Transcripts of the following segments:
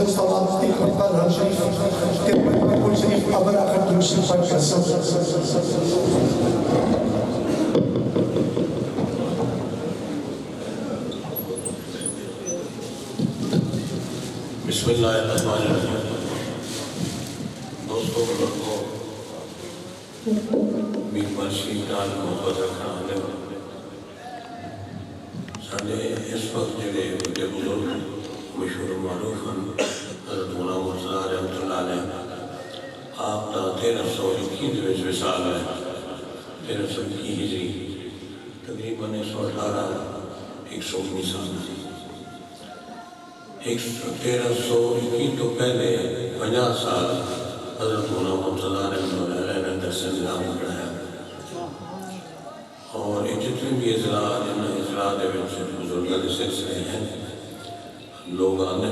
صلاتك وقالها شريف كلمة كل شريف أبرا أخذ المشرفة كسر بسم اللہ الرحمن الرحیم. دوستوں کو میر مرشید نال محبت رکھنا آنے سارے اس وقت جڑے بڑے بزرگ مشہور و معروف ہیں حضرت مولانا مرتضیٰ رحمۃ اللہ علیہ. آپ کا 1321 وصال ہے. 1321 ہجری تقریباً 118 سال. 1321 تو پہلے 50 سال حضرت مولانا مرتضیٰ رحمۃ اللہ علیہ نے درس نظام پڑھایا. اور یہ جتنے بھی اضلاع دے بزرگوں کے سلسلے ہیں لوگ آنے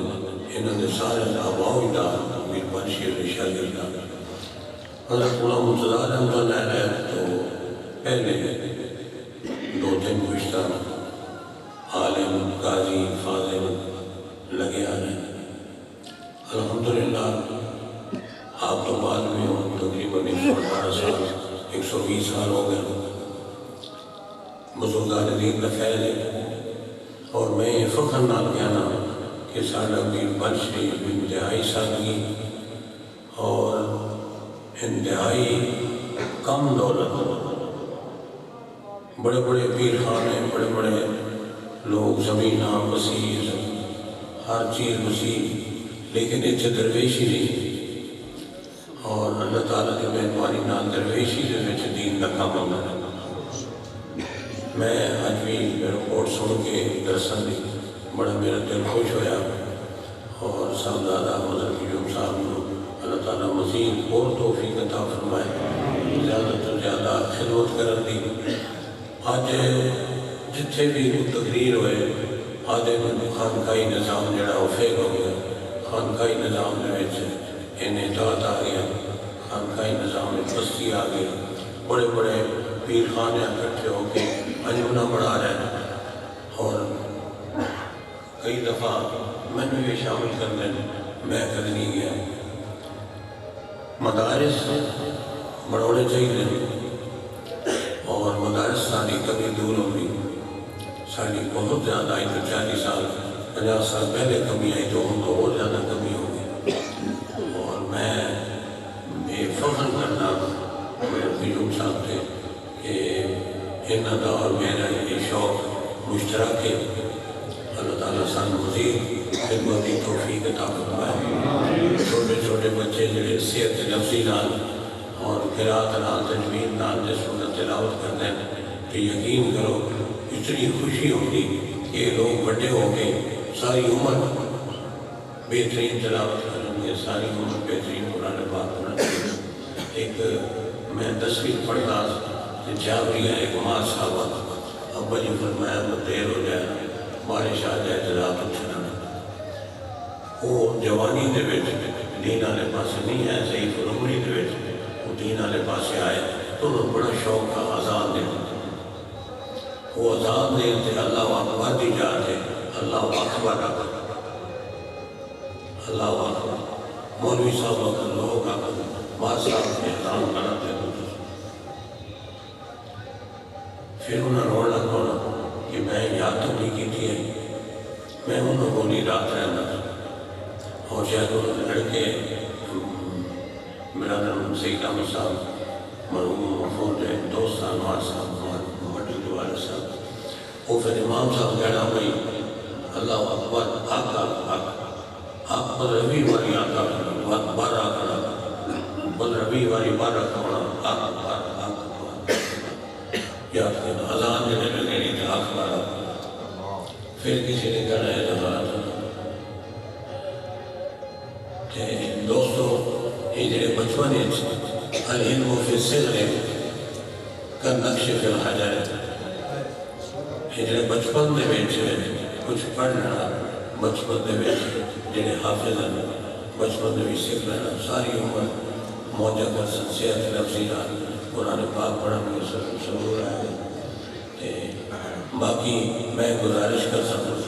انہوں نے سارے آباؤں دا میر بادشاہ شاگرد دا حضرت مولانا مرتضیٰ رحمۃ اللہ علیہ تو پہلے 2-3 گزشتہ عالم قاضی فاضل لگے آ رہے ہیں. الحمدللہ آپ تو بعد میں ہوں تقریباً 118 سال 120 سال ہو گئے. بزرگان دین کا فیض ہے اور میں یہ فخر نال کہنا کہ ساڈا میر بادشاہ انتہائی سادگی اور انتہائی کم دولت بڑے بڑے پیر خانے بڑے بڑے لوگ زمیناں وسیع ہر چیز وسیع لیکن اتنے درویشی نہیں. اور اللہ تعالیٰ کی مہربانی نال درویشی دے دین کا کام ہونا ہے. میں آج بھی رپورٹ سن کے درسن دی بڑا میرا دل خوش ہویا اور صاحبزادہ حضرت یوسف صاحب کو اللہ تعالیٰ مزید اور توفیق عطا فرمائے زیادہ تو زیادہ خدمت کرن دی. آج جتھے بھی تقریر ہوئے آدھے خانقاہی نظام جڑا وہ فیل ہو گیا. خانقاہی نظام دے انحطاط آ گیا. خانقاہی نظام میں پستی آ گئی. بڑے بڑے پیر خانے اکٹھے ہو کے انجمنا بڑھا رہے ہیں. اور کئی دفعہ میں نے یہ شامل کر دیں میں کر نہیں گیا. مدارس بڑھونے چاہیے اور مدارس ساری کبھی دور ہوگی. ساری بہت زیادہ آئی تو 40 سال 50 سال پہلے کمی آئی تو ہم تو اور زیادہ کمی ہوگی. اور میں یہ فخر کرنا میرے بیوم صاحب تھے کہ انہوں کا اور میرا یہ شوق مشترک ہے. اللہ تعالیٰ سان مزید خدمت کی توفیق عطا فرمائے. چھوٹے چھوٹے بچے جڑے صحت نفسی نال اور قرات نال تجوید نال جس وقت تلاوت کرتے ہیں کہ یقین کرو اتنی خوشی ہوگی کہ یہ لوگ بڑے ہو کے ساری عمر بہترین تلاوت کریں گے. ساری عمر بہترین قرآن پاک ہونا چاہیے. ایک میں تصویر پڑھتا جاوری ہے ایک ماں صاحبہ ابا جی فرمایا تو دیر ہو جائے بارش آ جائے تو رات اٹھنا. وہ جوانی دے وچ دین والے پاسے نہیں ہے صحیح پر عمری دے وچ وہ دین والے پاسے آئے تو انہوں بڑا شوق تھا آزاد دینے. وہ آزاد دین تھے اللہ اکبر دی جاتے اللہ اکبر اللہ اکبر. مولوی صاحب اکبر لوگ اکبر ماں صاحب کے احترام کرتے ہیں. پھر انہوں نے رونا رونا کہ میں یاد تو نہیں کی تھی میں انہوں بولی رات رہنا اور شاید انہوں نے لڑکے میرا نام سید احمد صاحب مرحوم مفود ہے دوست انوار صاحب مٹی والے صاحب وہ پھر امام صاحب کہنا بھائی اللہ اکبر آقا آپ ربی والی آقا بارہ آقا ربی والی بارہ کھونا آقا بارہ یاد کرنا اذان جنے لگے نہیں تھا اخبار. پھر کسی نے کہنا ہے جماعت کہ دوستو یہ جڑے بچپن العلم فی الصغر کالنقش فی الحجر. یہ جڑے بچپن دے وچ کچھ پڑھنا بچپن دے وچ جڑے حافظ ہیں بچپن دے وچ سیکھ لینا ساری عمر موجہ کر صحت لفظی نال قرآن پاک پڑھن کے ضرور آئے. باقی میں گزارش کر سکوں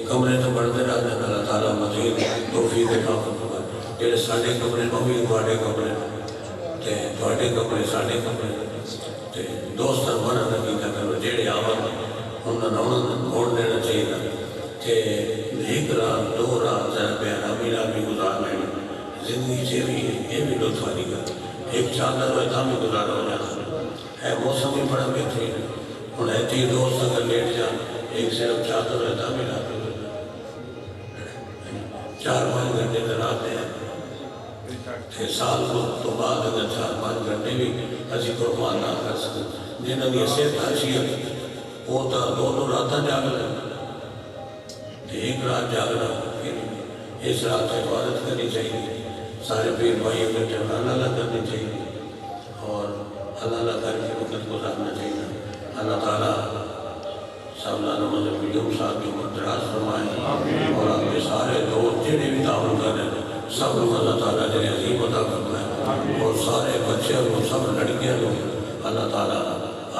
کمرے تو بڑھتے رہتے ہیں اللہ تعالیٰ مزید توفیق عطا فرمائے جڑے ساڈے کمرے وہ بھی تواڈے کمرے تے تواڈے کمرے ساڈے کمرے تے دوستاں منع نہ کیتا کرو جڑے آون انہاں نوں ہوڑ دینا چاہیے کہ ایک رات دو رات ذرا بیرا بھی گزار لیں زندگی سے بھی یہ بھی لطف والی گل ایک چادر ہوئے تھا بھی گزارا ہو جاتا ہے موسم بھی بڑا بہترین ہوں ایتی دوست اگر لیٹ جا ایک صرف چادر ہوئے تھا بھی رات 4-5 گھنٹے میں رات ہے سال تو بعد اگر 4-5 گھنٹے بھی اسی قربان نہ کر سکتے جنہوں نے صحت اچھی ہے وہ تو دونوں راتیں جاگ رہے ایک رات جاگنا پھر اس رات سے عبادت کرنی چاہیے سارے پیر بھائی اکٹھے اللہ کرنی چاہیے اور اللہ کر کے وقت گزارنا چاہیے اللہ تعالیٰ سالانہ مذہب یوم صاحب کی عمر دراز فرمائے اور آپ کے سارے دوست جنہیں بھی تعاون کر رہے ہیں سب لوگ اللہ تعالیٰ جنہیں عظیم عطا فرمائے اور سارے بچے کو سب لڑکیاں کو اللہ تعالیٰ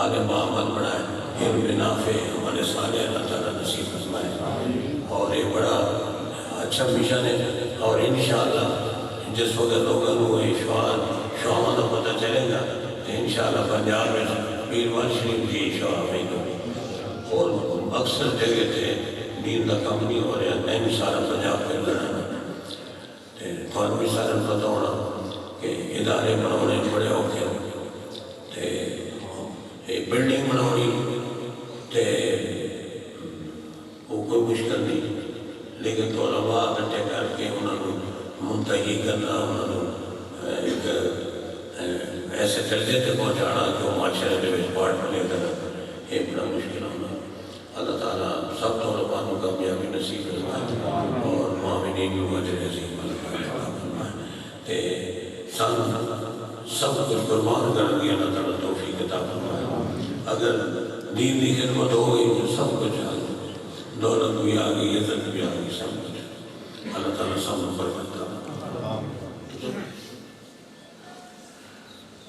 آگے معامل بنائے علم نافع ہمارے سارے اللہ تعالیٰ نصیب فرمائے اور یہ بڑا اچھا مشن ہے اور انشاءاللہ جس وقت لوگوں کو شعاں کا پتہ چلے گا تو انشاءاللہ پنجاب میں پیروان شریف کی شعاں ہوئی اور اکثر جگہ تھے دین کا کم نہیں ہو رہا میں بھی سارا پنجاب پہ لڑنا تو بھی سارا پتہ ہونا کہ ادارے بنانے بڑے اوکھے ایک بلڈنگ بنانی وہ کوئی مشکل نہیں لیکن تو علماء اکٹھے کر کے انہوں نے منتہی کرنا انہوں نے ایک ایسے درجے سے پہنچانا کہ وہ معاشرے کے پارٹ لے کر یہ بڑا مشکل ہونا اللہ تعالیٰ سب تو علماء کو کامیابی نصیب فرمائے اور معاونین کو اجر عظیم فرمائے سب کچھ قربان کر دیا اللہ تعالیٰ توفیق عطا فرمائے اگر دین کی خدمت ہو گئی تو سب کچھ آ گئی دولت بھی آ گئی عزت بھی آ گئی سب کچھ اللہ تعالیٰ سب پر کرتا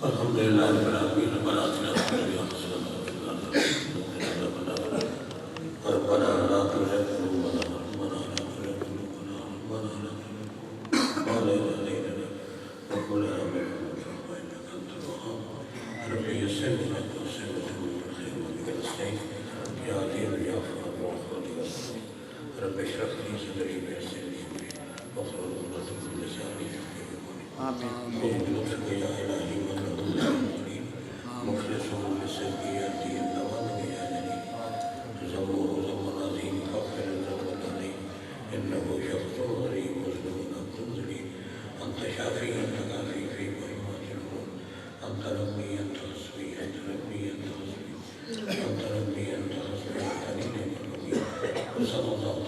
الحمدللہ رب العالمین ربنا آتنا فی الدنیا حسنۃ ربنا لا تزغ قلوبنا ربنا لا تزغ قلوبنا ربنا لا تزغ علينا وقل آمين إنك أنت الوهاب رب يسر لنا ويسر لنا الخير وبك نستعين يا عظيم يا رب اشرح لي صدري ويسر لي امري واحلل عقدة من لساني يفقهوا قولي بلطفك يا الهي من لدنك المرسلين مخلص للسيئات النوام يا جليل زمور زمن عظيم فاغفر الذنب العظيم انه شفق غريب مسلم عبد ذليل انت شافي انت كافي في مهما تشكرون انت ربي انت حسبي انت ربي انت حسبي انت ربي انت حسبي قليل من وصلى الله